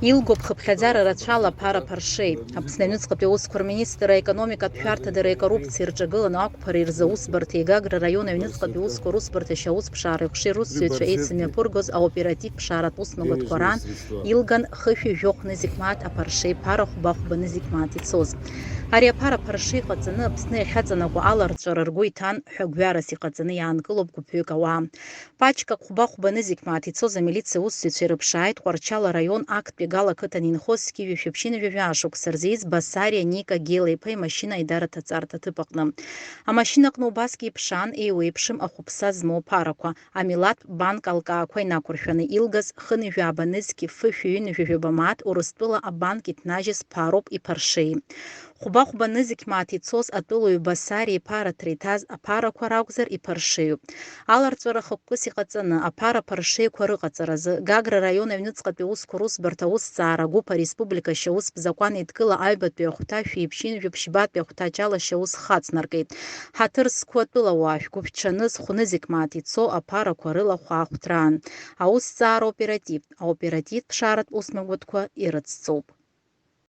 Илгоуп хыԥхьаӡара рацәала Ԥара Ԥаршеи, Аԥсны Аҩныҵҟатәи Аусқәа Рминистр аекономикатә шәарҭадареи акоррупциеи рҿагыланы ақәԥареи рзаусбарҭеи Гагра раион Аҩныҵҟатәи Аусқәа русбарҭашьа аусԥшаара ихәшеи русзуҩцәа еицымҩаԥыргоз аоператив ԥшааратә усмҩаԥгатәқәа раан илган хышәи жәохә нызикмаҭ аԥаршеи Ԥара хәба-хәба нызикмаҭ ицоз. Ари аԥара ԥаршеи иҟаҵаны Аԥсны иахьаҵанакуа аларҵәара ргәы иҭан ҳәа гәҩарас иҟаҵаны иаанкылоуп гәыԥҩык ауаа. Паҷкак хәба-хәба нызикмаҭ ицоз амилициа аусзуҩцәа ирыԥшааит Ҟәарчала раион актәи Гала қыҭан инхоз Киви-шәыԥшьыни ҩажәа шықәса Басариа Ника Гела-иԥа имашьына аидара ҭаҵарҭа аҭыԥ аҟны. Амашьына аҟны убасгьы иԥшаан еиуеиԥшым ахәыԥса змоу ԥарақәа, амилаҭтә банк алкаақәа инақәыршәаны илгаз хынҩажәаба нызқьи фышәи-ҩынҩажәа мааҭ Урыстәыла абанк иҭнажьыз Ԥароуп иԥаршеи. Хәба-хәба нызикмаҭ ицоз атәылаҩ Басариа иԥараҭра иҭаз аԥарақәа ракәзар иԥаршеиуп. Аларҵәара хықәкыс иҟаҵаны аԥара ԥаршеиқәа рыҟаҵаразы Гагра раион Аҩныҵҟатәи Аусқәа русбарҭа аусҭҵаара агәыԥ ареспубликашьа аус бзакәан еидкыла аҩбатәи ахәҭа шәиԥшьынжәы ԥшьбатәи ахәҭа ҷалашьа аус хацнаркит. Ҳаҭыр зқәу атәылауаа шәгәыԥҽаныз хә-нызикмаҭ ицо аԥарақәа рылахә аахәҭраан. Аусҭҵаара аоператив ԥшааратә усмҩаԥгатәқәа ирыцҵоуп.